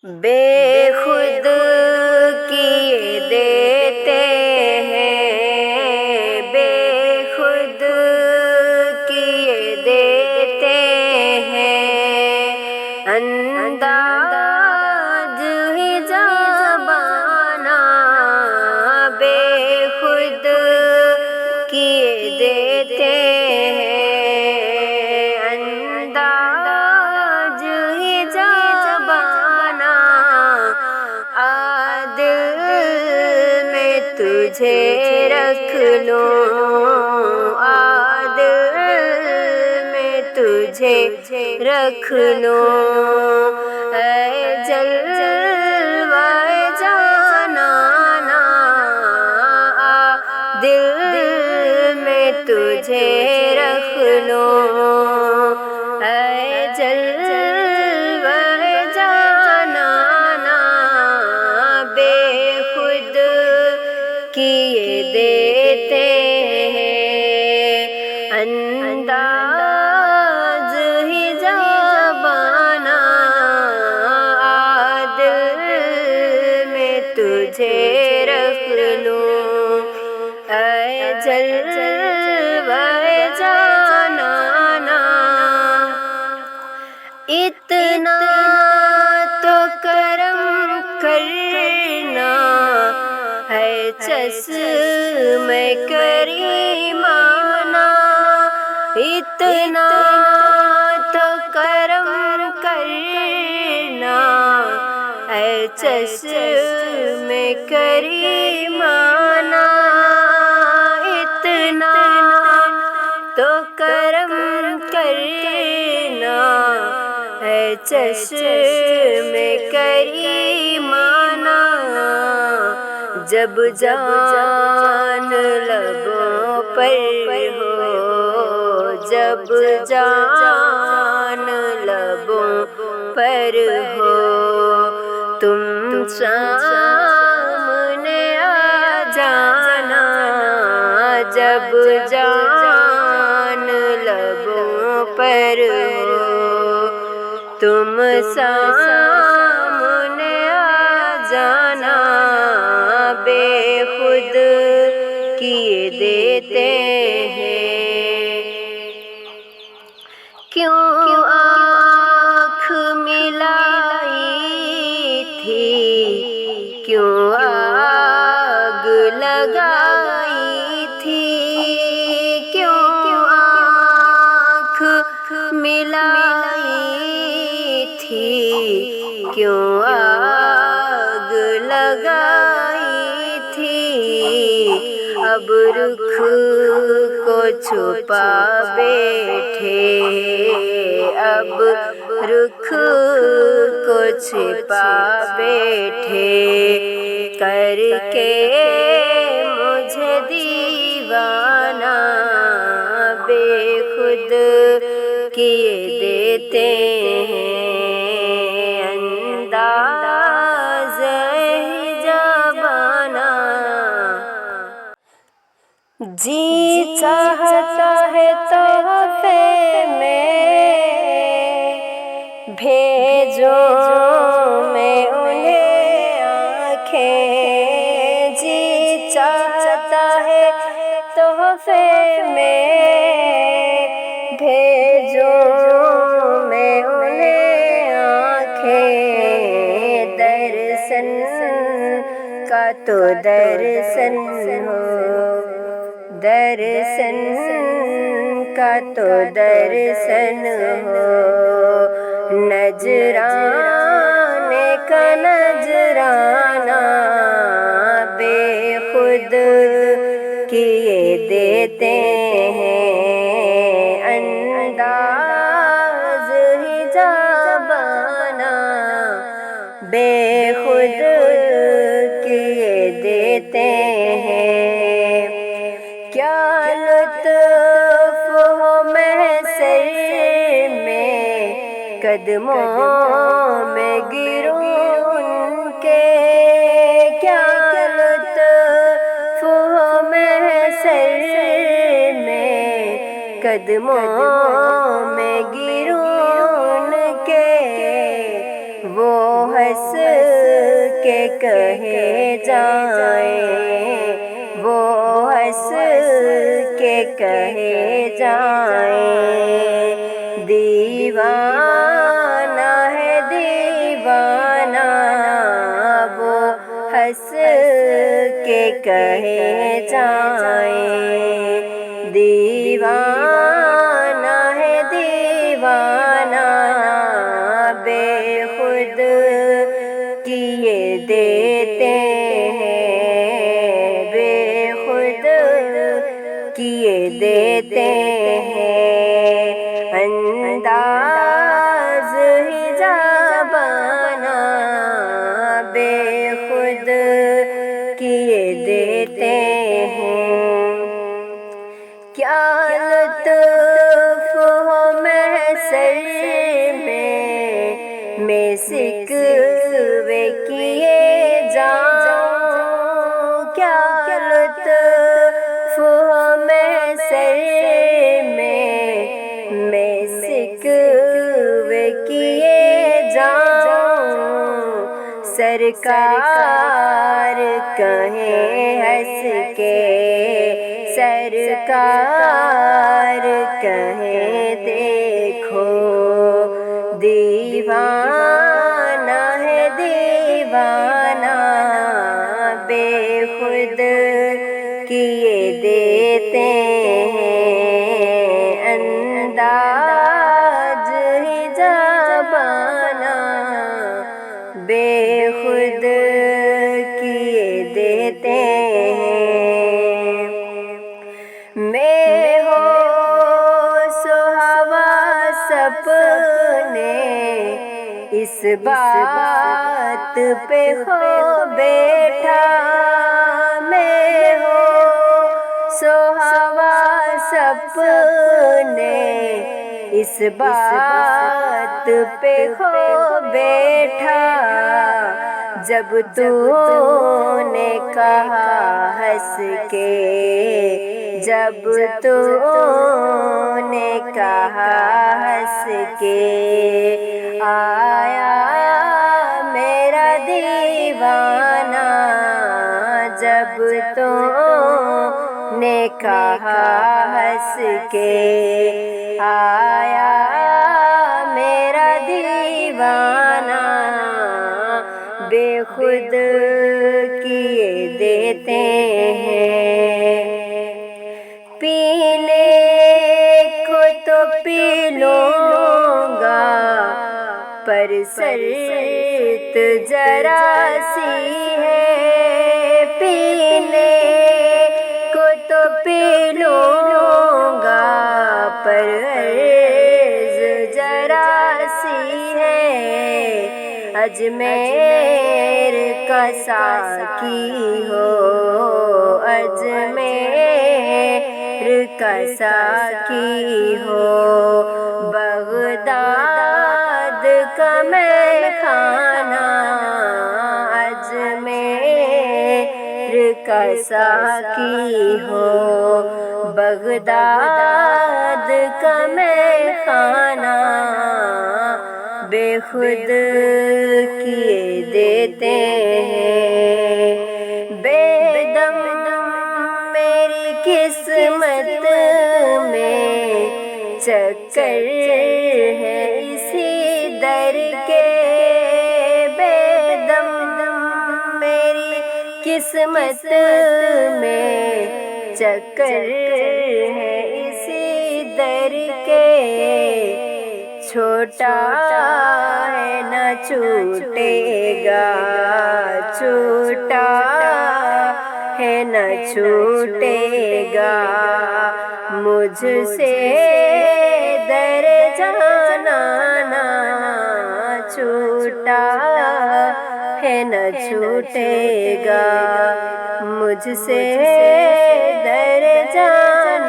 بے خود کیے دیتے ہیں، بے خود کیے دیتے ہیں، انداز ہی زبانہ بے خود کیے دیتے ہیں، انداز ہی زبانہ دل میں تجھے رکھ لوں، دل میں تجھے رکھ لوں، اے جلوہ جانانا دل میں تجھے رکھ لوں، اے جلوہ جانانا بے خود کیے دیتے ہیں، انداز ہی زبانہ دل میں تجھے رکھ لوں، اے جلوہ جانانا اتنا تو کرم کرنا ہے چشم کریمانہ، اتنا تو کرم کرنا ہے چشم کریمانہ، اتنا تو کرم کرنا ہے چشم کریمانہ، جب جان لبوں پر ہو، جب جان لبوں پر ہو، تم سامنے آ جانا، جب جان لبوں پر ہو، تم سامنے آ جانا بے خود کیے دیتے ہیں، کیوں آنکھ ملائی تھی، کیوں آگ لگائی تھی، کیوں آنکھ ملائی تھی، کیوں آگ لگائی تھی، اب رخ کو چھپا بیٹھے، اب رخ کو چھپا بیٹھے، کر کے مجھے دیوانہ بے خود کیے دیتے ہیں، انداز ہی زبانہ جی چاہتا ہے تحفے میں بھیجوں میں انہیں آنکھیں، جی چاہتا ہے تحفے میں بھیجوں میں انہیں آنکھیں، درشن کا تو درشن ہو، درشن کا تو درشن ہو، نذرانے کا نذرانہ بے خود کیے دیتے ہیں، انداز ہی زبانہ بے خود کیے دیتے ہیں، کیا لطف ہو محشر میں قدموں میں گروں ان کے، کیا لطف ہو محشر میں قدموں میں گروں ان کے، وہ ہنس کے کہے جائیں، وہ ہنس کے کہے جائیں، دیوانہ ہے دیوانہ، وہ ہنس کے کہے جائیں، دیوانہ ہے دیوانہ، بے خود کیے دیتے ہیں، بے خود کیے دیتے ہیں، انداز ہی زبانہ بے خود کیے دیتے ہیں، کیا لطف ہو محشر میں سکوے کیے جاؤں، کیا لطف ہو محشر میں سکوے کیے جاؤں، سرکار کہیں ہنس کے، سرکار کہیں دیکھو، دیوانہ ہے دیوانہ، بے خود کیے دیتے ہیں، انداز ہی زبانہ بے خود کیے دیتے ہیں، میں ہو سہاوا سپنے اس بات پہ ہو بیٹھا، میں ہو سہاوا سپنے اس بات پہ ہو بیٹھا، جب تو نے کہا ہنس کے، جب تو نے کہا ہنس کے، آیا میرا دیوانہ، جب تو نے کہا ہنس کے، آیا میرا دیوانہ، بے خود کیے دیتے ہیں، پینے کو تو پی لوں گا پر شرط ذرا سی ہے، پینے کو تو پی لوں گا پر عرض ذرا سی ہے، اجمیر کا ساقی ہو، اجمیر کا ساقی ہو، بغداد کا میخانہ، اجمیر کا ساقی ہو، بغداد کا میخانہ، بے خود کیے دیتے ہیں، بے دم میری قسمت میں چکر ہے اسی در کے، بے دم میری قسمت میں چکر ہے اسی در کے، چھوٹا ہے نہ چھوٹے گا، چھوٹا ہے نہ چھوٹے گا، مجھ سے در جانا نہ چھوٹا ہے نہ چھوٹے گا، مجھ سے در جانا